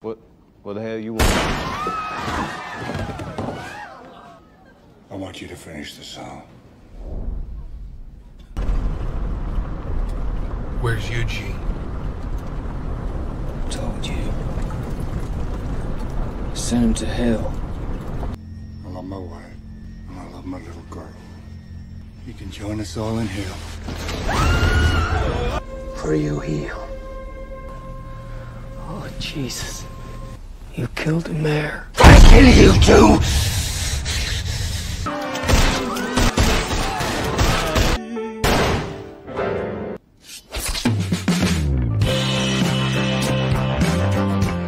What the hell you want? I want you to finish the song. Where's Eugene? Told you. Send him to hell. I love my wife, and I love my little girl. You can join us all in hell. Pray you heal. Oh, Jesus. You killed the mayor. I kill you too!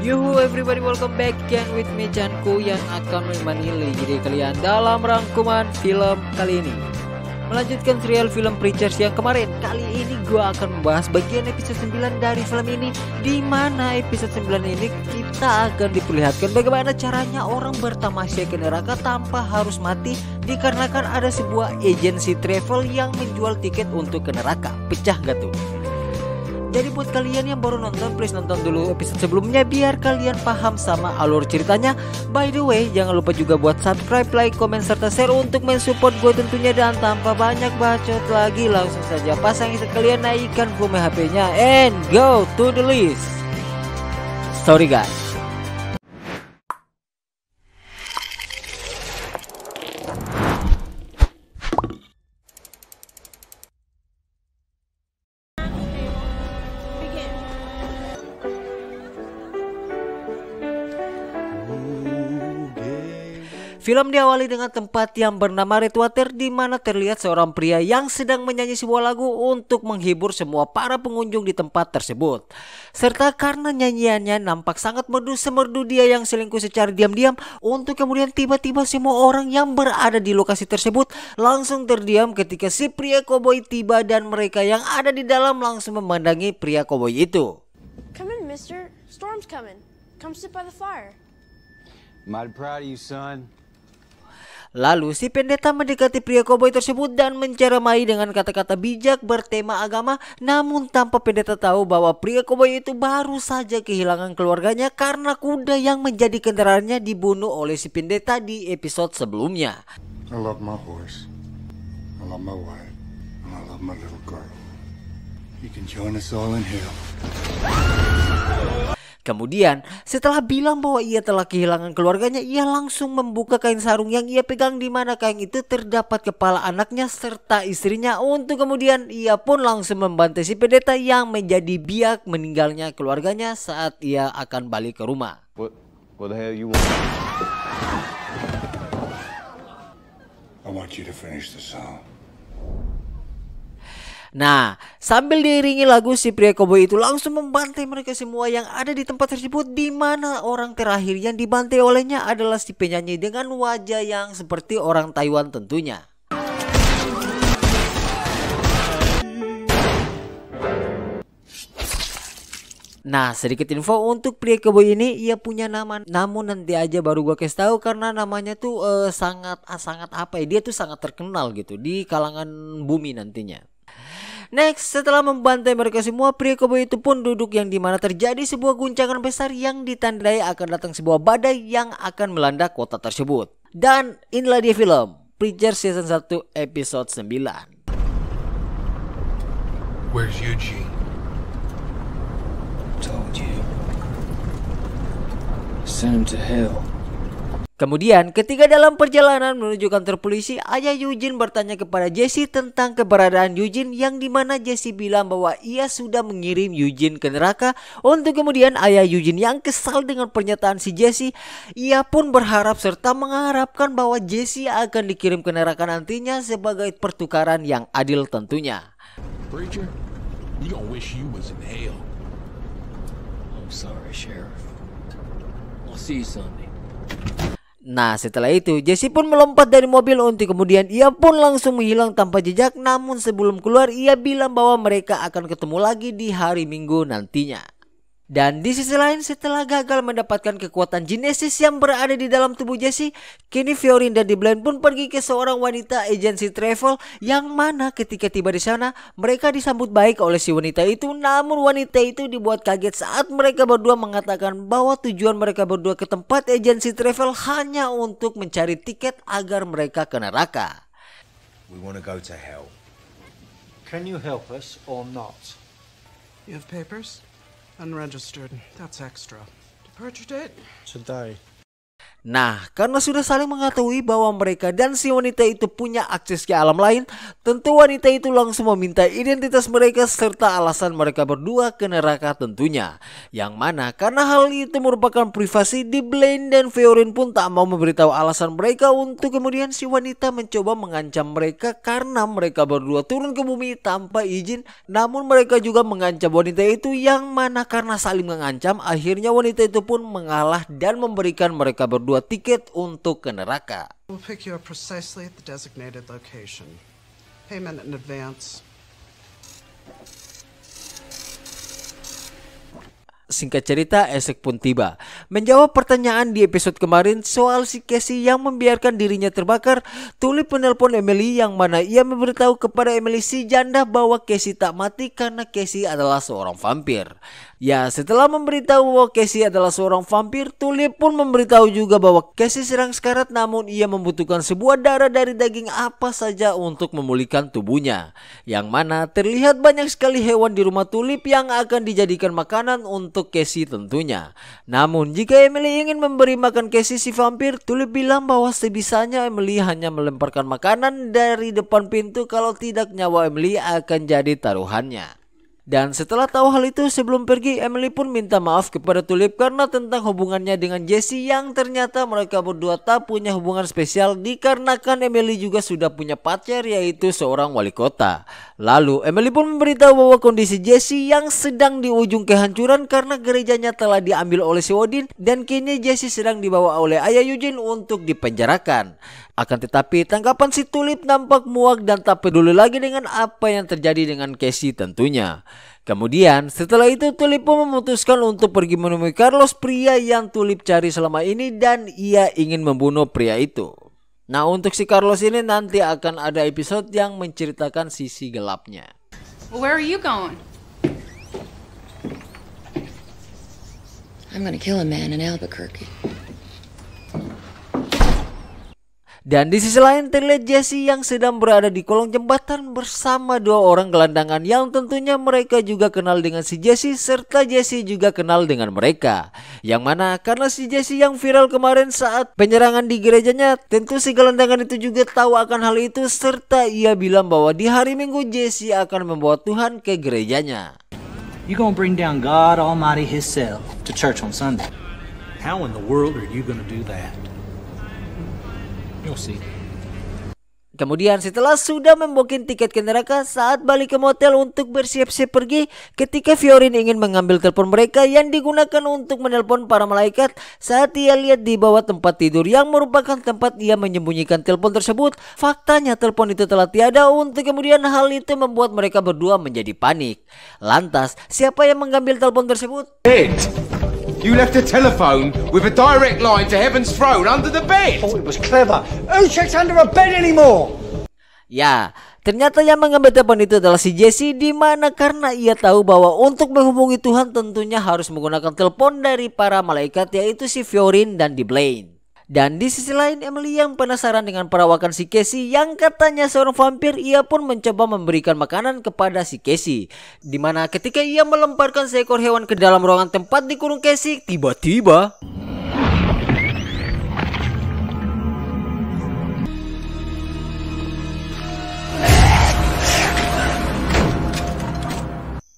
Yuhu everybody, welcome back again with me Chanku yang akan menemani jadi kalian dalam rangkuman film kali ini. Melanjutkan serial film Preachers yang kemarin, kali ini gue akan membahas bagian episode 9 dari film ini, di mana episode 9 ini kita akan diperlihatkan bagaimana caranya orang bertamasya ke neraka tanpa harus mati, dikarenakan ada sebuah agensi travel yang menjual tiket untuk ke neraka. Pecah gak tuh? Jadi buat kalian yang baru nonton, please nonton dulu episode sebelumnya biar kalian paham sama alur ceritanya. By the way, jangan lupa juga buat subscribe, like, komen, serta share untuk mensupport gue tentunya. Dan tanpa banyak bacot lagi, langsung saja pasang sekalian, naikkan volume HP-nya and go to the list. Story guys. Film diawali dengan tempat yang bernama Redwater, di mana terlihat seorang pria yang sedang menyanyi sebuah lagu untuk menghibur semua para pengunjung di tempat tersebut. Serta karena nyanyiannya nampak sangat merdu, semerdu dia yang selingkuh secara diam-diam, untuk kemudian tiba-tiba semua orang yang berada di lokasi tersebut langsung terdiam ketika si pria koboi tiba, dan mereka yang ada di dalam langsung memandangi pria koboi itu. Come in, mister. Storm's coming. Come sit by the fire. Mighty proud of you, son. Lalu si pendeta mendekati pria koboi tersebut dan menceramai dengan kata-kata bijak bertema agama, namun tanpa pendeta tahu bahwa pria koboi itu baru saja kehilangan keluarganya karena kuda yang menjadi kendaraannya dibunuh oleh si pendeta di episode sebelumnya. I love my horse. I love my wife, and I love my little girl. You can join us all in hell. Kemudian setelah bilang bahwa ia telah kehilangan keluarganya, ia langsung membuka kain sarung yang ia pegang, di mana kain itu terdapat kepala anaknya serta istrinya, untuk kemudian ia pun langsung membantai si pendeta yang menjadi biak meninggalnya keluarganya saat ia akan balik ke rumah. What the hell you want? I want you to finish the song. Nah, sambil diiringi lagu, si pria koboi itu langsung membantai mereka semua yang ada di tempat tersebut, di mana orang terakhir yang dibantai olehnya adalah si penyanyi dengan wajah yang seperti orang Taiwan tentunya. Nah, sedikit info untuk pria koboi ini, ia punya nama, namun nanti aja baru gua kasih tahu karena namanya tuh sangat apa ya, dia tuh sangat terkenal gitu di kalangan bumi nantinya. Next, setelah membantai mereka semua, pria koboi itu pun duduk, yang dimana terjadi sebuah guncangan besar yang ditandai akan datang sebuah badai yang akan melanda kota tersebut. Dan inilah dia film Preachers Season 1 episode 9. Where's Eugene? Told you. Send him to hell. Kemudian ketika dalam perjalanan menuju kantor polisi, ayah Eugene bertanya kepada Jesse tentang keberadaan Eugene, yang dimana Jesse bilang bahwa ia sudah mengirim Eugene ke neraka. Untuk kemudian ayah Eugene yang kesal dengan pernyataan si Jesse, ia pun berharap serta mengharapkan bahwa Jesse akan dikirim ke neraka nantinya sebagai pertukaran yang adil tentunya. Preacher, you gonna wish you was in hell. I'm sorry, Sheriff. I'll see you Sunday. Nah, setelah itu Jesse pun melompat dari mobil, untuk kemudian ia pun langsung menghilang tanpa jejak. Namun sebelum keluar, ia bilang bahwa mereka akan ketemu lagi di hari Minggu nantinya. Dan di sisi lain, setelah gagal mendapatkan kekuatan Genesis yang berada di dalam tubuh Jesse, kini Fiorin dan Blaine pun pergi ke seorang wanita agensi travel yang mana ketika tiba di sana mereka disambut baik oleh si wanita itu. Namun wanita itu dibuat kaget saat mereka berdua mengatakan bahwa tujuan mereka berdua ke tempat agensi travel hanya untuk mencari tiket agar mereka ke neraka. We want to go to hell. Can you help us or not? You have papers? Unregistered. That's extra. Departure date? Today. Nah, karena sudah saling mengetahui bahwa mereka dan si wanita itu punya akses ke alam lain, tentu wanita itu langsung meminta identitas mereka serta alasan mereka berdua ke neraka tentunya. Yang mana karena hal itu merupakan privasi, Blaine dan Fiorin pun tak mau memberitahu alasan mereka. Untuk kemudian si wanita mencoba mengancam mereka karena mereka berdua turun ke bumi tanpa izin. Namun mereka juga mengancam wanita itu, yang mana karena saling mengancam akhirnya wanita itu pun mengalah dan memberikan mereka berdua tiket untuk ke neraka. We'll pick you up precisely at the designated location. Payment in advance. Singkat cerita, esek pun tiba. Menjawab pertanyaan di episode kemarin soal si Casey yang membiarkan dirinya terbakar, Tulip menelpon Emily yang mana ia memberitahu kepada Emily si janda bahwa Casey tak mati karena Casey adalah seorang vampir. Ya, setelah memberitahu bahwa Casey adalah seorang vampir, Tulip pun memberitahu juga bahwa Casey sedang sekarat, namun ia membutuhkan sebuah darah dari daging apa saja untuk memulihkan tubuhnya. Yang mana terlihat banyak sekali hewan di rumah Tulip yang akan dijadikan makanan untuk Casey tentunya. Namun jika Emily ingin memberi makan Casey si vampir, Tulip bilang bahwa sebisanya Emily hanya melemparkan makanan dari depan pintu, kalau tidak nyawa Emily akan jadi taruhannya. Dan setelah tahu hal itu, sebelum pergi Emily pun minta maaf kepada Tulip karena tentang hubungannya dengan Jesse yang ternyata mereka berdua tak punya hubungan spesial dikarenakan Emily juga sudah punya pacar yaitu seorang wali kota. Lalu Emily pun memberitahu bahwa kondisi Jesse yang sedang di ujung kehancuran karena gerejanya telah diambil oleh si Odin dan kini Jesse sedang dibawa oleh ayah Eugene untuk dipenjarakan. Akan tetapi tanggapan si Tulip nampak muak dan tak peduli lagi dengan apa yang terjadi dengan Casey tentunya. Kemudian setelah itu Tulip pun memutuskan untuk pergi menemui Carlos, pria yang Tulip cari selama ini, dan ia ingin membunuh pria itu. Nah, untuk si Carlos ini nanti akan ada episode yang menceritakan sisi gelapnya. Well, where are you going? I'm gonna kill a man in Albuquerque. Dan di sisi lain terlihat Jesse yang sedang berada di kolong jembatan bersama dua orang gelandangan yang tentunya mereka juga kenal dengan si Jesse serta Jesse juga kenal dengan mereka. Yang mana karena si Jesse yang viral kemarin saat penyerangan di gerejanya, tentu si gelandangan itu juga tahu akan hal itu serta ia bilang bahwa di hari Minggu Jesse akan membawa Tuhan ke gerejanya. You gonna bring down God Almighty Himself to church on Sunday. How in the world are you gonna do that? You'll see. Kemudian setelah sudah memboking tiket ke neraka, saat balik ke motel untuk bersiap-siap pergi, ketika Fiorin ingin mengambil telepon mereka yang digunakan untuk menelpon para malaikat, saat ia lihat di bawah tempat tidur yang merupakan tempat ia menyembunyikan telepon tersebut, faktanya telepon itu telah tiada. Untuk kemudian hal itu membuat mereka berdua menjadi panik. Lantas, siapa yang mengambil telepon tersebut? You left a telephone with a direct line to Heaven's throne under the bed. Thought it was clever. Who checks under a bed anymore? Ya, ternyata yang mengambil telepon itu adalah si Jesse, di mana karena ia tahu bahwa untuk menghubungi Tuhan tentunya harus menggunakan telepon dari para malaikat yaitu si Fiorin dan Blaine. Dan di sisi lain Emily yang penasaran dengan perawakan si Casey yang katanya seorang vampir, ia pun mencoba memberikan makanan kepada si Casey. Dimana ketika ia melemparkan seekor hewan ke dalam ruangan tempat dikurung Casey, tiba-tiba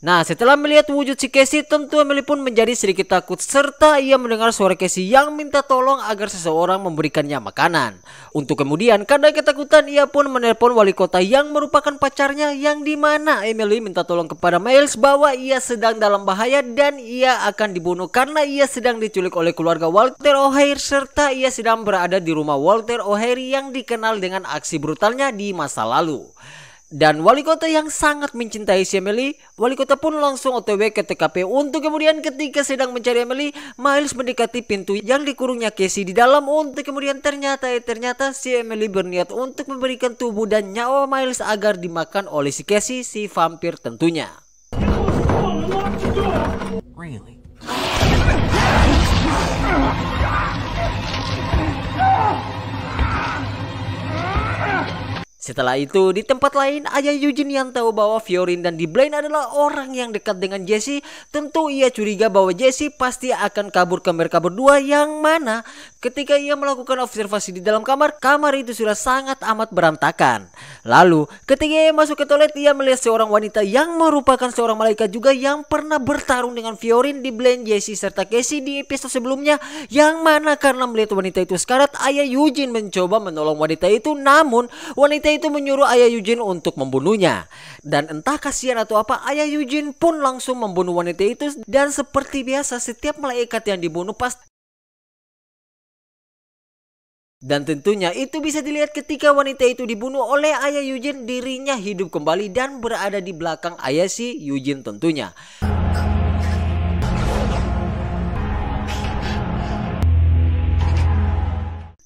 Nah, setelah melihat wujud si Casey, tentu Emily pun menjadi sedikit takut serta ia mendengar suara Casey yang minta tolong agar seseorang memberikannya makanan. Untuk kemudian karena ketakutan ia pun menelpon wali kota yang merupakan pacarnya, yang dimana Emily minta tolong kepada Miles bahwa ia sedang dalam bahaya dan ia akan dibunuh karena ia sedang diculik oleh keluarga Walter O'Hare serta ia sedang berada di rumah Walter O'Hare yang dikenal dengan aksi brutalnya di masa lalu. Dan wali kota yang sangat mencintai si Emily, wali kota pun langsung OTW ke TKP untuk kemudian ketika sedang mencari Emily, Miles mendekati pintu yang dikurungnya Casey di dalam untuk kemudian ternyata si Emily berniat untuk memberikan tubuh dan nyawa Miles agar dimakan oleh si Casey, si vampir tentunya. Really? Setelah itu, di tempat lain, ayah Eugene yang tahu bahwa Fiorin dan Blaine adalah orang yang dekat dengan Jesse, tentu ia curiga bahwa Jesse pasti akan kabur ke mereka berdua, yang mana ketika ia melakukan observasi di dalam kamar itu sudah sangat amat berantakan. Lalu, ketika ia masuk ke toilet, ia melihat seorang wanita yang merupakan seorang malaikat juga yang pernah bertarung dengan Fiorin, Blaine, Jesse, serta Casey di episode sebelumnya, yang mana karena melihat wanita itu sekarat, ayah Eugene mencoba menolong wanita itu, namun wanita itu menyuruh ayah Eugene untuk membunuhnya. Dan entah kasihan atau apa, ayah Eugene pun langsung membunuh wanita itu. Dan seperti biasa, setiap malaikat yang dibunuh dan tentunya itu bisa dilihat ketika wanita itu dibunuh oleh ayah Eugene, dirinya hidup kembali dan berada di belakang ayah si Eugene tentunya.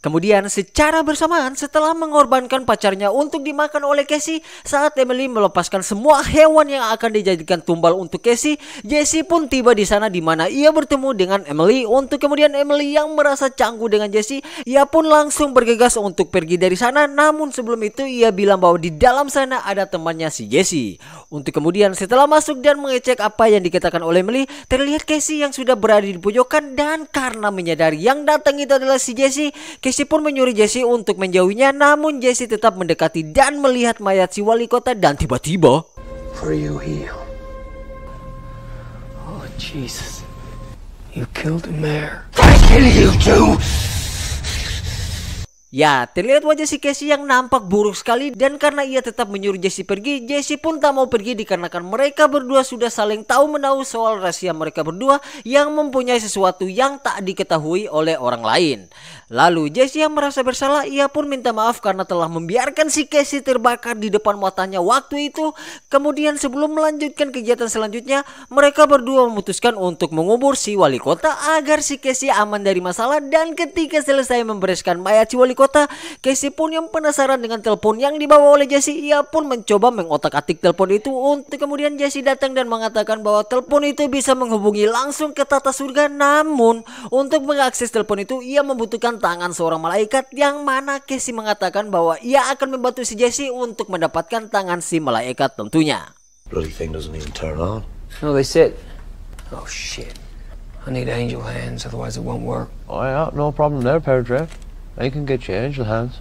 Kemudian secara bersamaan setelah mengorbankan pacarnya untuk dimakan oleh Casey, saat Emily melepaskan semua hewan yang akan dijadikan tumbal untuk Casey, Jesse pun tiba di sana di mana ia bertemu dengan Emily. Untuk kemudian Emily yang merasa canggung dengan Jesse, ia pun langsung bergegas untuk pergi dari sana. Namun sebelum itu ia bilang bahwa di dalam sana ada temannya si Jesse. Untuk kemudian setelah masuk dan mengecek apa yang dikatakan oleh Emily, terlihat Casey yang sudah berada di pojokan, dan karena menyadari yang datang itu adalah si Jesse, Casey pun menyuruh Jesse untuk menjauhinya, namun Jesse tetap mendekati dan melihat mayat si wali kota dan tiba-tiba For you heal. Oh Jesus. You killed the mayor. I kill you too. Ya, terlihat wajah si Casey yang nampak buruk sekali, dan karena ia tetap menyuruh Jesse pergi, Jesse pun tak mau pergi dikarenakan mereka berdua sudah saling tahu-menahu soal rahasia mereka berdua yang mempunyai sesuatu yang tak diketahui oleh orang lain. Lalu Jesse yang merasa bersalah, ia pun minta maaf karena telah membiarkan si Casey terbakar di depan matanya waktu itu. Kemudian sebelum melanjutkan kegiatan selanjutnya, mereka berdua memutuskan untuk mengubur si wali kota agar si Casey aman dari masalah. Dan ketika selesai membereskan mayat si wali kota, Casey pun yang penasaran dengan telepon yang dibawa oleh Jesse, ia pun mencoba mengotak-atik telepon itu. Untuk kemudian Jesse datang dan mengatakan bahwa telepon itu bisa menghubungi langsung ke tata surga. Namun untuk mengakses telepon itu ia membutuhkan tangan seorang malaikat, yang mana Casey mengatakan bahwa ia akan membantu si Jesse untuk mendapatkan tangan si malaikat tentunya. Bloody thing doesn't even turn on. No, they said. Oh shit. I need angel hands, otherwise it won't work. Oh yeah, no problem there, Paradraft. You can get your angel hands.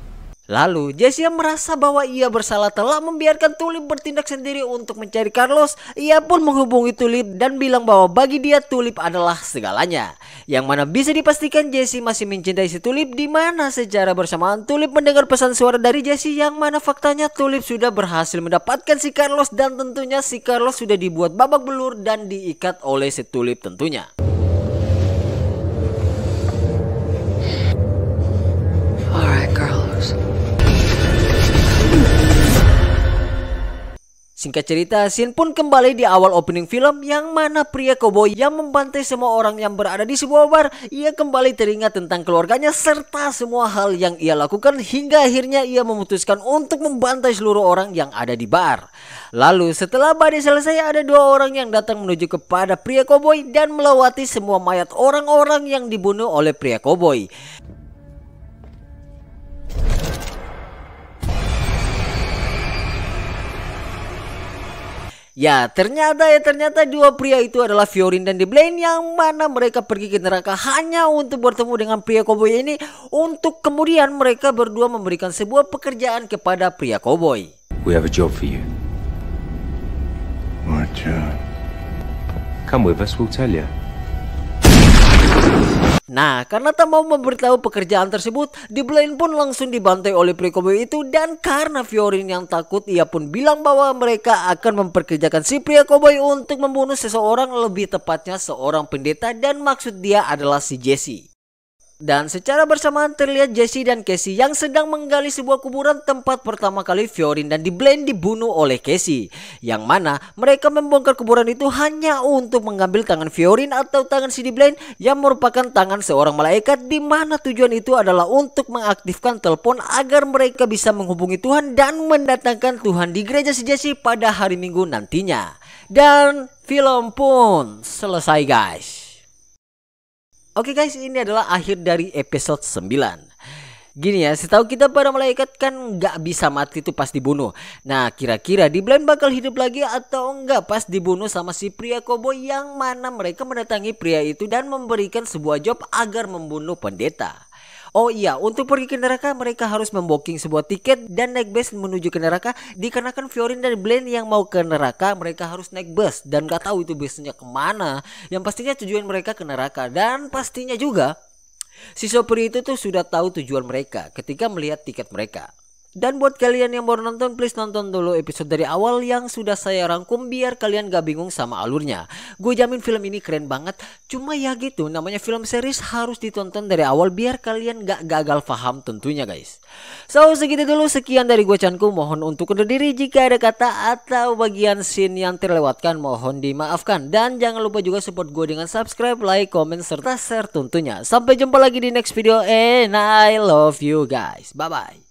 Lalu Jesse yang merasa bahwa ia bersalah telah membiarkan Tulip bertindak sendiri untuk mencari Carlos. Ia pun menghubungi Tulip dan bilang bahwa bagi dia Tulip adalah segalanya. Yang mana bisa dipastikan Jesse masih mencintai si Tulip, di mana secara bersamaan Tulip mendengar pesan suara dari Jesse, yang mana faktanya Tulip sudah berhasil mendapatkan si Carlos, dan tentunya si Carlos sudah dibuat babak belur dan diikat oleh si Tulip tentunya. Alright, Carlos. Singkat cerita, scene pun kembali di awal opening film, yang mana pria koboi yang membantai semua orang yang berada di sebuah bar, ia kembali teringat tentang keluarganya serta semua hal yang ia lakukan hingga akhirnya ia memutuskan untuk membantai seluruh orang yang ada di bar. Lalu setelah badai selesai, ada dua orang yang datang menuju kepada pria koboi dan melewati semua mayat orang-orang yang dibunuh oleh pria koboi. Ya, ternyata dua pria itu adalah Fiorin dan Blaine, yang mana mereka pergi ke neraka hanya untuk bertemu dengan pria koboi ini, untuk kemudian mereka berdua memberikan sebuah pekerjaan kepada pria koboi. We have a job for you. What job? Come with us, we'll tell you. Nah, karena tak mau memberitahu pekerjaan tersebut, Blaine pun langsung dibantai oleh pria koboi itu. Dan karena Fiorin yang takut, ia pun bilang bahwa mereka akan memperkerjakan si pria koboi untuk membunuh seseorang, lebih tepatnya seorang pendeta, dan maksud dia adalah si Jesse. Dan secara bersamaan terlihat Jesse dan Casey yang sedang menggali sebuah kuburan tempat pertama kali Fiorin dan DeBlaine dibunuh oleh Casey. Yang mana mereka membongkar kuburan itu hanya untuk mengambil tangan Fiorin atau tangan si DeBlaine yang merupakan tangan seorang malaikat, di mana tujuan itu adalah untuk mengaktifkan telepon agar mereka bisa menghubungi Tuhan dan mendatangkan Tuhan di gereja si Jesse pada hari Minggu nantinya. Dan film pun selesai guys. Oke guys, ini adalah akhir dari episode 9. Gini ya, setahu kita para malaikat kan nggak bisa mati itu pas dibunuh. Nah kira-kira DeBlaine bakal hidup lagi atau enggak pas dibunuh sama si pria koboi, yang mana mereka mendatangi pria itu dan memberikan sebuah job agar membunuh pendeta. Oh iya, untuk pergi ke neraka mereka harus membooking sebuah tiket dan naik bus menuju ke neraka. Dikarenakan Fiorin dan DeBlaine yang mau ke neraka, mereka harus naik bus dan gak tahu itu busnya kemana. Yang pastinya tujuan mereka ke neraka, dan pastinya juga si sopir itu tuh sudah tahu tujuan mereka ketika melihat tiket mereka. Dan buat kalian yang baru nonton, please nonton dulu episode dari awal yang sudah saya rangkum biar kalian gak bingung sama alurnya. Gue jamin film ini keren banget. Cuma ya gitu, namanya film series harus ditonton dari awal biar kalian gak gagal paham tentunya guys. So segitu dulu, sekian dari gue Chanku. Mohon untuk undur diri jika ada kata atau bagian scene yang terlewatkan, mohon dimaafkan. Dan jangan lupa juga support gue dengan subscribe, like, comment, serta share tentunya. Sampai jumpa lagi di next video and I love you guys. Bye bye.